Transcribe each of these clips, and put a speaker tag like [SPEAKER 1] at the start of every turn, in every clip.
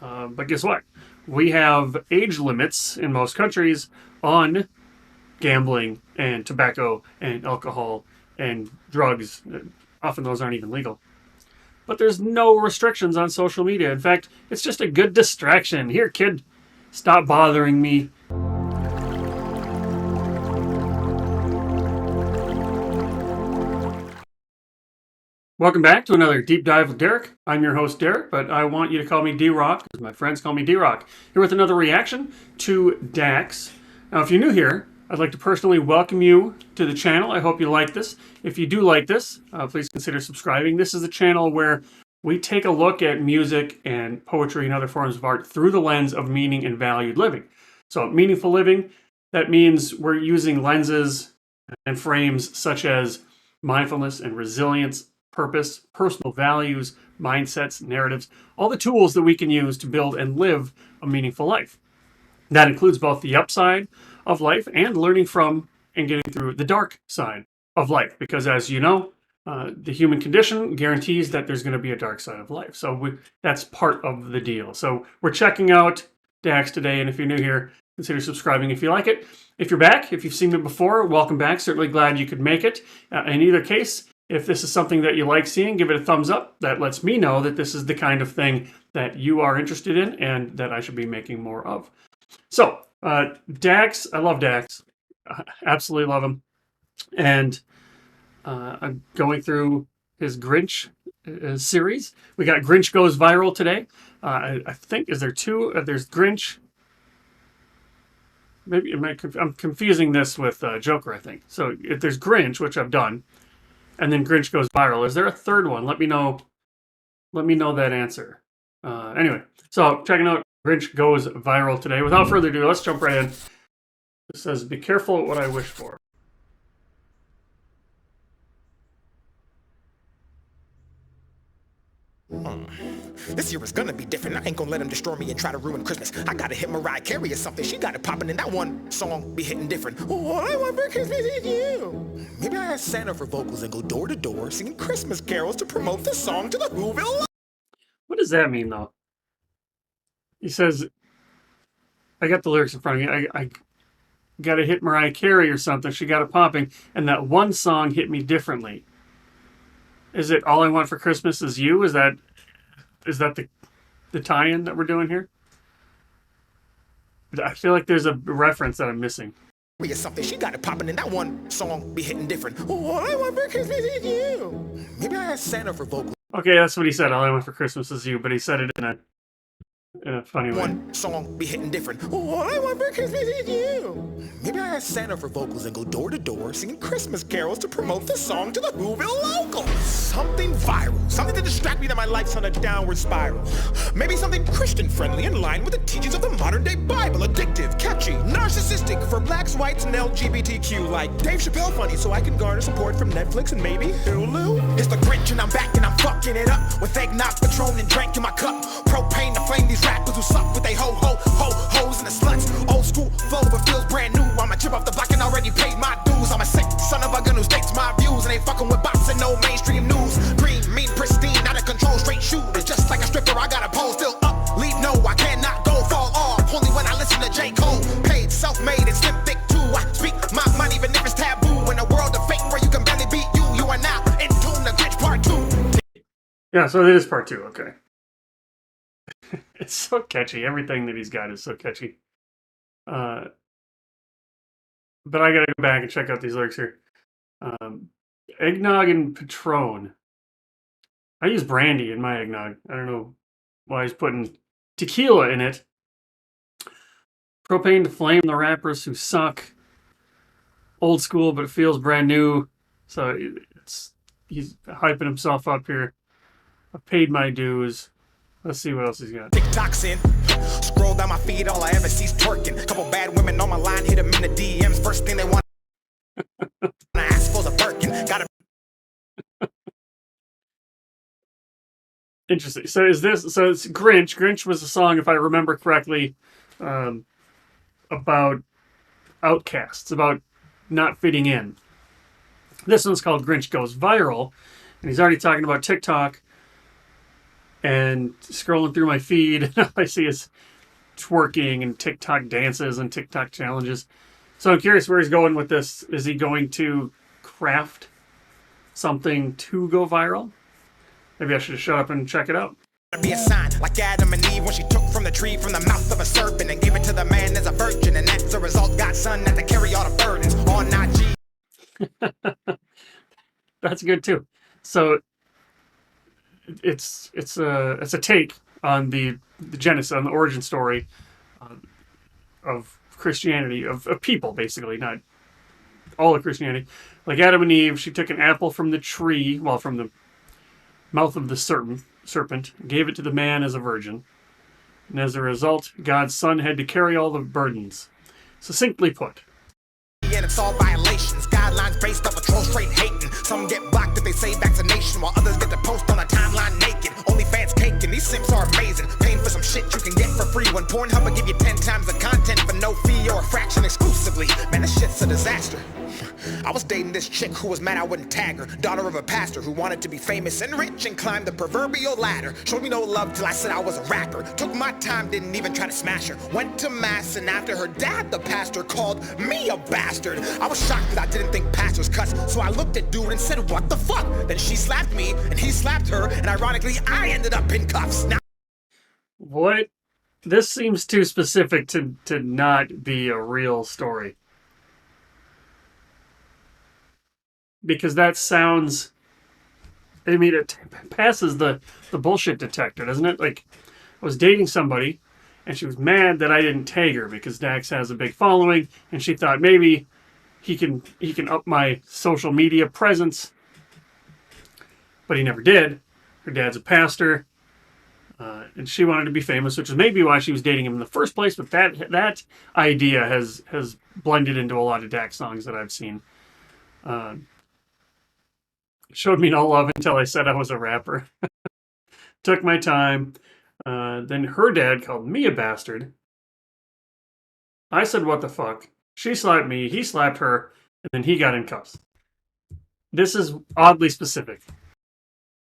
[SPEAKER 1] But guess what? We have age limits in most countries on gambling and tobacco and alcohol and drugs. Often those aren't even legal. But there's no restrictions on social media. In fact, it's just a good distraction. Here, kid, stop bothering me. Welcome back to another Deep Dive with Derek. I'm your host, Derek, but I want you to call me D-Rock, because my friends call me D-Rock. Here with another reaction to Dax. Now, if you're new here, I'd like to personally welcome you to the channel. I hope you like this. If you do like this, please consider subscribing. This is a channel where we take a look at music and poetry and other forms of art through the lens of meaning and valued living. So, meaningful living, that means we're using lenses and frames such as mindfulness and resilience, purpose, personal values, mindsets, narratives, all the tools that we can use to build and live a meaningful life. That includes both the upside of life and learning from and getting through the dark side of life. Because as you know, the human condition guarantees that there's going to be a dark side of life. So that's part of the deal. So we're checking out Dax today. And if you're new here, consider subscribing if you like it. If you're back, if you've seen it before, welcome back. Certainly glad you could make it. In either case, if this is something that you like seeing, give it a thumbs up. That lets me know that this is the kind of thing that you are interested in and that I should be making more of. So, Dax, I love Dax. Absolutely love him. And I'm going through his Grinch series. We got Grinch Goes Viral today. I think, is there two? There's Grinch. Maybe I'm confusing this with Joker, I think. So if there's Grinch, which I've done, and then Grinch Goes Viral. Is there a third one? Let me know. Let me know that answer. Anyway, so checking out Grinch Goes Viral today. Without further ado, let's jump right in. It says, "Be careful what I wish for."
[SPEAKER 2] This year is gonna be different. I ain't gonna let him destroy me and try to ruin Christmas. I gotta hit Mariah Carey or something. She got it popping, and that one song be hitting different. All I want for Christmas is you. Maybe I ask Santa for vocals and go door to door singing Christmas carols to promote the song to the Whoville.
[SPEAKER 1] What does that mean, though? He says, I got the lyrics in front of me. I got to hit Mariah Carey or something. She got it popping, and that one song hit me differently. Is it All I Want for Christmas Is You? Is that the tie-in that we're doing here? I feel like there's a reference that I'm missing.
[SPEAKER 2] Or something. She got it popping, and that one song be hitting different. All I want for Christmas is you. Maybe I ask Santa for vocals.
[SPEAKER 1] Okay, that's what he said. All I want for Christmas is you, but he said it in a funny way.
[SPEAKER 2] One song be hitting different. All I want for Christmas is you. Maybe I ask Santa for vocals and go door to door singing Christmas carols to promote the song to the Whoville locals. Something viral, something to distract me that my life's on a downward spiral. Maybe something Christian friendly in line with the teachings of the modern day Bible. Addictive, catchy, narcissistic for blacks, whites, and LGBTQ. Like Dave Chappelle funny, so I can garner support from Netflix and maybe Hulu. It's the Grinch and I'm back and I'm fucking it up with eggnog, Patron, and drink in my cup. Propane to flame these rappers who suck with they hoes and the sluts. Old school flow but feels brand new. I'm a chip off the block and already paid my dues. I'm a sick son of a gun who states my views and ain't fucking with bots and no mainstream news. Green, mean, pristine, out of control, straight shooters. Just like a stripper, I got a pole still up. Lead no, I cannot go fall off. Only when I listen to J. Cole. Paid, self-made, and slim thick too. I speak my mind even if it's taboo. In a world of fake where you can barely beat you, you are now in tune to Grinch Part 2.
[SPEAKER 1] Yeah, so it is Part 2, okay. It's so catchy. Everything that he's got is so catchy. But I gotta go back and check out these lyrics here. Eggnog and Patron. I use brandy in my eggnog. I don't know why he's putting tequila in it. Propane to flame the rappers who suck. Old school, but it feels brand new. So he's hyping himself up here. I've paid my dues. Let's see what else he's got.
[SPEAKER 2] TikTok's in. Scroll down my feed, all I ever see is twerking. Couple bad women on my line, hit them in the DMs. First thing they want to ask for is a Birkin. Gotta.
[SPEAKER 1] Interesting. So it's Grinch. Grinch was a song, if I remember correctly, about outcasts, about not fitting in. This one's called Grinch Goes Viral, and he's already talking about TikTok. and scrolling through my feed, and all I see is twerking and TikTok dances and TikTok challenges. So I'm curious where he's going with this. Is he going to craft something to go viral? Maybe I should have shut up and check it out.
[SPEAKER 2] Be a sign like Adam and Eve when she took from the tree from the mouth of a serpent and gave it to the man as a virgin, and as a result God's son had to carry all the burdens on not Jesus.
[SPEAKER 1] That's good too. So it's a take on the genesis, on the origin story of Christianity, of people basically, not all of Christianity. Like Adam and Eve, she took an apple from the tree, well, from the mouth of the serpent, gave it to the man as a virgin, and as a result, God's son had to carry all the burdens. Succinctly put.
[SPEAKER 2] And it's all violations, guidelines based off of troll straight hating. Some get blocked if they say vaccination, while others get to post on a timeline naked. Only fans caking, these simps are amazing. Paying for some shit you can get for free when Pornhub will give you 10 times the content for no fee or a fraction exclusively. Man, this shit's a disaster. I was dating this chick who was mad I wouldn't tag her. Daughter of a pastor who wanted to be famous and rich and climbed the proverbial ladder. Showed me no love till I said I was a rapper. Took my time, didn't even try to smash her. Went to mass and after her dad, the pastor, called me a bastard. I was shocked because I didn't think pastors cuss. So I looked at dude and said, what the fuck? Then she slapped me and he slapped her, and ironically I ended up in cuffs. Now
[SPEAKER 1] What? This seems too specific to not be a real story. Because that sounds, I mean, it passes the bullshit detector, doesn't it? Like, I was dating somebody, and she was mad that I didn't tag her because Dax has a big following, and she thought maybe he can up my social media presence, but he never did. Her dad's a pastor, and she wanted to be famous, which is maybe why she was dating him in the first place. But that idea has blended into a lot of Dax songs that I've seen. Showed me no love until I said I was a rapper. Took my time. Then her dad called me a bastard. I said, what the fuck? She slapped me, he slapped her, and then he got in cuffs. This is oddly specific.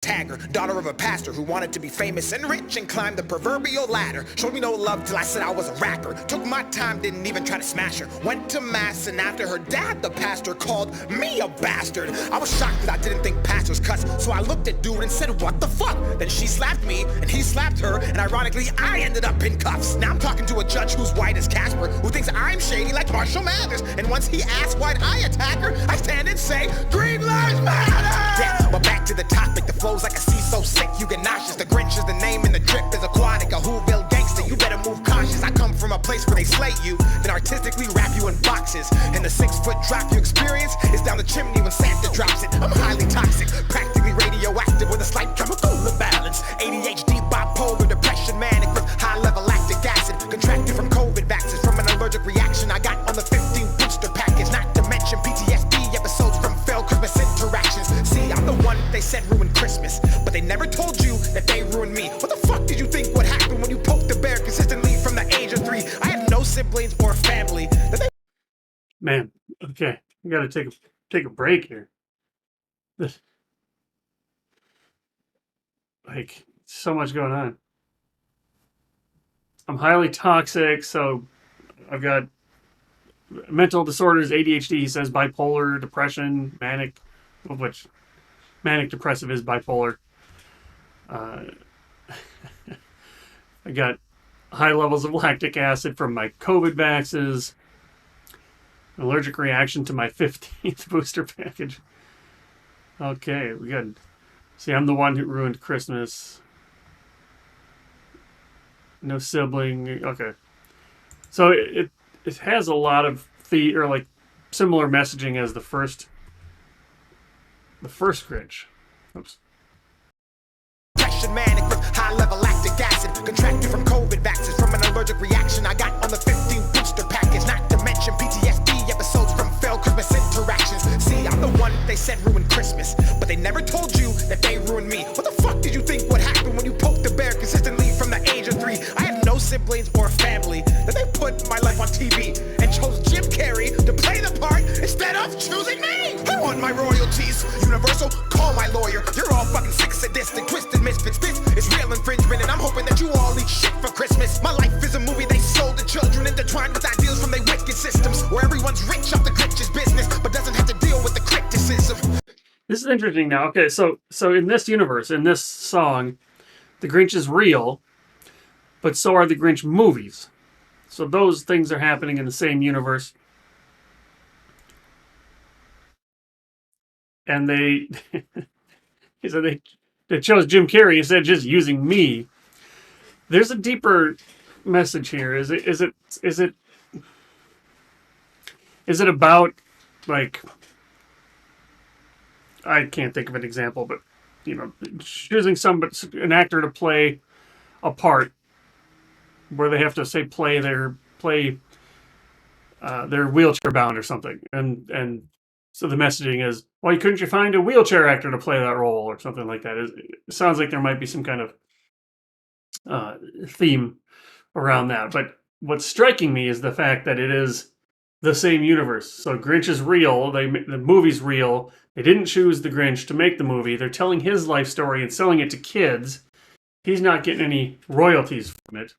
[SPEAKER 2] Tagger, daughter of a pastor who wanted to be famous and rich and climbed the proverbial ladder. Showed me no love till I said I was a rapper. Took my time, didn't even try to smash her. Went to mass and after her dad, the pastor, called me a bastard. I was shocked because I didn't think pastors cuss. So I looked at dude and said, what the fuck? Then she slapped me and he slapped her, and ironically I ended up in cuffs. Now I'm talking to a judge who's white as Casper, who thinks I'm shady like Marshall Mathers. And once he asks why'd I attack her, I stand and say, Green Lives Matter! Yeah, but back to the topic, the flow's like a sea so sick you get nauseous. The Grinch is the name and the drip is aquatic. A Whoville gangster, you better move cautious. I come from a place where they slay you, then artistically wrap you in boxes. And the 6-foot drop you experience is down the chimney when Santa drops it. I'm highly toxic, practically radioactive with a slight chemical imbalance. ADHD, bipolar, depression, manic with high-level lactic acid. Contracted from COVID vaccines from an allergic reaction I got on the 15 booster package. Not to mention PTSD episodes from failed Christmas interactions. See, I'm the one they said ruined Christmas, but they never told you that they ruined me. What the fuck did you think would happen when you poked the bear consistently from the age of 3? I had no siblings or family.
[SPEAKER 1] Man, okay, we gotta take a break here. Like, so much going on. I'm highly toxic, so I've got mental disorders, ADHD, he says, bipolar, depression, manic, of which manic depressive is bipolar. I got high levels of lactic acid from my COVID vaxes, an allergic reaction to my 15th booster package. Okay, we got. See, I'm the one who ruined Christmas. No sibling. Okay, so it has a lot of similar messaging as the first Grinch. Oops.
[SPEAKER 2] Manic with high-level lactic acid, contracted from COVID vaccines from an allergic reaction I got on the 15 booster package. Not to mention PTSD episodes from failed Christmas interactions. See, I'm the one they said ruined Christmas, but they never told you that they ruined me. What the fuck did you think would happen when you poked the bear consistently from the age of 3? I had no siblings or family. Then they put my life on TV and chose Jim Carrey to play the part instead of choosing me. I want my royalties. Universal, call my lawyer. You're all fucking sick sadistic, twisted misfits. This is real infringement, and I'm hoping that you all eat shit for Christmas. My life is a movie they sold to children, intertwined with ideals from their wicked systems, where everyone's rich off the Grinch's business, but doesn't have to deal with the criticism.
[SPEAKER 1] This is interesting now. Okay, so in this universe, in this song, the Grinch is real, but so are the Grinch movies. So those things are happening in the same universe. And they he said they chose Jim Carrey instead of just using me. There's a deeper message here. Is it about, like, I can't think of an example, but choosing an actor to play a part where they have to say they're wheelchair bound or something, and so the messaging is, why couldn't you find a wheelchair actor to play that role or something like that? It sounds like there might be some kind of theme around that. But what's striking me is the fact that it is the same universe. So Grinch is real. The movie's real. They didn't choose the Grinch to make the movie. They're telling his life story and selling it to kids. He's not getting any royalties from it.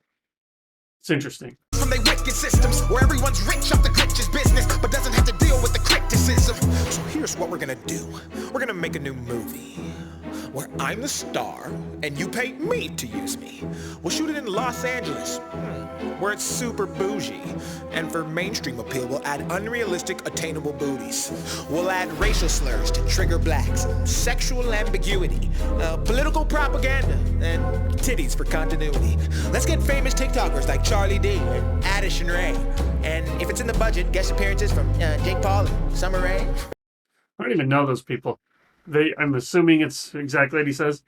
[SPEAKER 1] It's interesting.
[SPEAKER 2] From their wicked systems, where everyone's rich off the Grinch's business, but doesn't have to deal with the criticism. So here's what we're gonna do. We're gonna make a new movie where I'm the star and you pay me to use me. We'll shoot it in Los Angeles, where it's super bougie. And for mainstream appeal, we'll add unrealistic, attainable booties. We'll add racial slurs to trigger blacks, sexual ambiguity, political propaganda, and titties for continuity. Let's get famous TikTokers like Charlie D and Addison Rae. And if it's in the budget, guest appearances from Jake Paul and Summer Rae.
[SPEAKER 1] I don't even know those people. I'm assuming it's exactly like he says.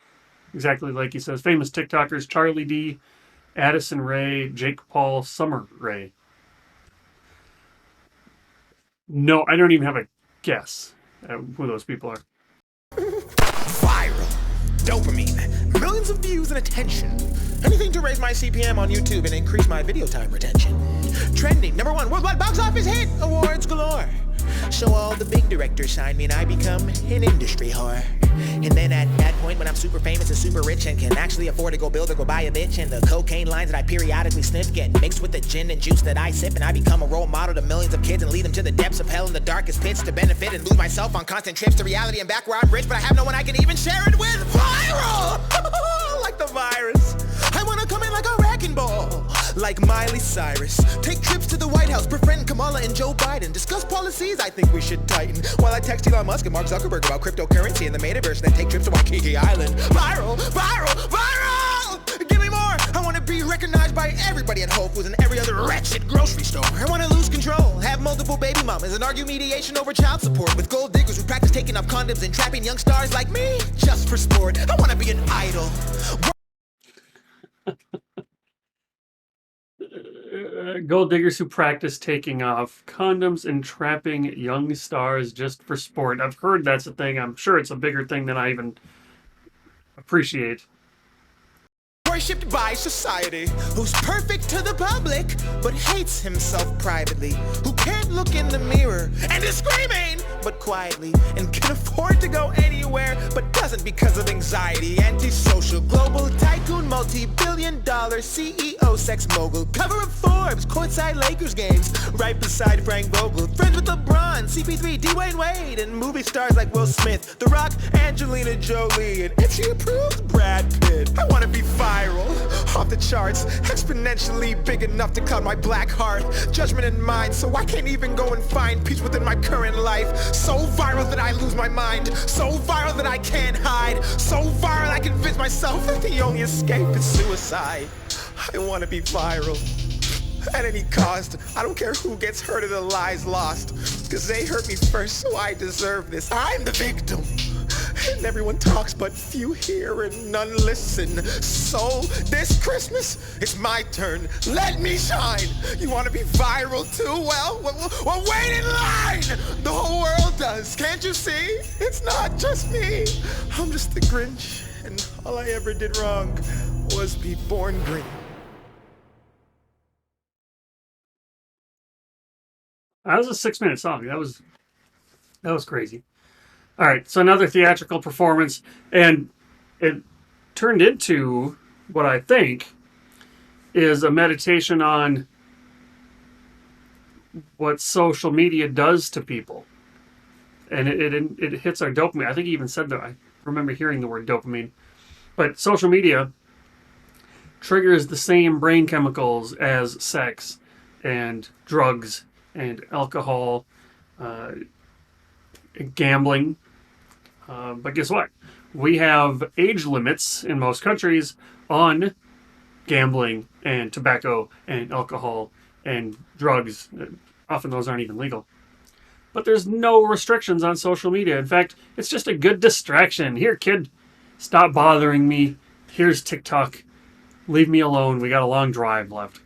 [SPEAKER 1] Famous TikTokers: Charlie D, Addison Rae, Jake Paul, Summer Rae. No, I don't even have a guess at who those people are.
[SPEAKER 2] Viral. Dopamine. Millions of views and attention. Anything to raise my CPM on YouTube and increase my video time retention. Trending. #1 worldwide box office hit. Awards galore. So all the big directors sign me and I become an industry whore. And then at that point when I'm super famous and super rich and can actually afford to go build or go buy a bitch, and the cocaine lines that I periodically sniff get mixed with the gin and juice that I sip, and I become a role model to millions of kids and lead them to the depths of hell in the darkest pits to benefit and lose myself on constant trips to reality and back where I'm rich, but I have no one I can even share it with. Viral! Like the virus. I wanna come in like a wrecking ball, like Miley Cyrus. Take trips to the White House, befriend Kamala and Joe Biden. Discuss policies I think we should tighten, while I text Elon Musk and Mark Zuckerberg about cryptocurrency and the metaverse, and then take trips to Waikiki Island. Viral! Viral! Viral! Give me more! I wanna be recognized by everybody at Whole Foods and every other wretched grocery store. I wanna lose control, have multiple baby mamas, and argue mediation over child support with gold diggers who practice taking off condoms and trapping young stars like me just for sport. I wanna be an idol.
[SPEAKER 1] Gold diggers who practice taking off condoms and trapping young stars just for sport. I've heard that's a thing. I'm sure it's a bigger thing than I even appreciate.
[SPEAKER 2] Worshipped by society, who's perfect to the public, but hates himself privately, who can't look in the mirror and is screaming, but quietly, and can afford to go anywhere, but doesn't because of anxiety. Antisocial, global tycoon, multi-billion-dollar CEO, sex mogul, cover of Forbes, courtside Lakers games, right beside Frank Vogel, friends with LeBron, CP3, Dwayne Wade, and movie stars like Will Smith, The Rock, Angelina Jolie, and if she approves, Brad Pitt. I want to be viral, off the charts, exponentially big enough to cloud my black heart, judgment in mind, so I can't even go and find peace within my current life. So viral that I lose my mind, so viral that I can't hide, so viral I convince myself that the only escape is suicide. I want to be viral at any cost. I don't care who gets hurt or the lies lost, because they hurt me first, so I deserve this. I'm the victim, and everyone talks but few hear and none listen. So this Christmas, it's my turn. Let me shine. You want to be viral too? Well, wait in line. The whole world does. Can't you see? It's not just me. I'm just the Grinch, and all I ever did wrong was be born green.
[SPEAKER 1] That was a 6-minute song. That was crazy. All right, so another theatrical performance, and it turned into what I think is a meditation on what social media does to people. And it hits our dopamine. I think he even said that. I remember hearing the word dopamine. But social media triggers the same brain chemicals as sex and drugs and alcohol, uh, gambling. But guess what? We have age limits in most countries on gambling and tobacco and alcohol and drugs. Often those aren't even legal. But there's no restrictions on social media. In fact, it's just a good distraction. Here, kid, stop bothering me. Here's TikTok. Leave me alone. We got a long drive left.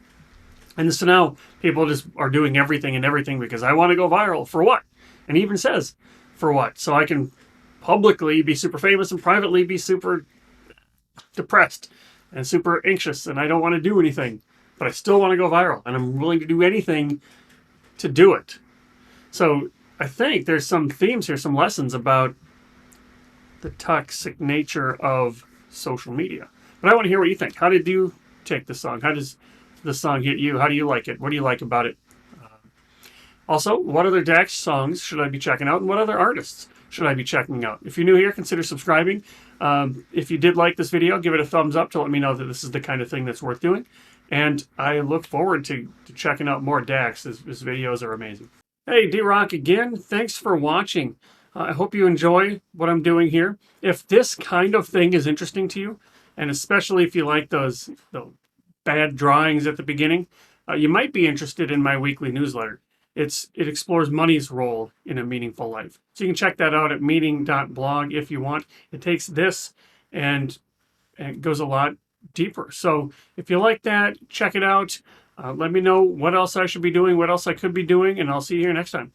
[SPEAKER 1] And so now people just are doing everything and everything because I want to go viral. For what? And he even says, for what? So I can publicly be super famous and privately be super depressed and super anxious and I don't want to do anything. But I still want to go viral and I'm willing to do anything to do it. So I think there's some themes here, some lessons about the toxic nature of social media. But I want to hear what you think. How did you take the song? How does the song hit you? How do you like it? What do you like about it? Also, what other Dax songs should I be checking out? And what other artists should I be checking out? If you're new here, consider subscribing. If you did like this video, give it a thumbs up to let me know that this is the kind of thing that's worth doing. And I look forward to checking out more Dax. His videos are amazing. Hey, D-Rock again. Thanks for watching. I hope you enjoy what I'm doing here. If this kind of thing is interesting to you, and especially if you like those bad drawings at the beginning, you might be interested in my weekly newsletter. It explores money's role in a meaningful life. So you can check that out at meaning.blog if you want. It takes this and it goes a lot deeper. So if you like that, check it out. Let me know what else I should be doing, what else I could be doing, and I'll see you here next time.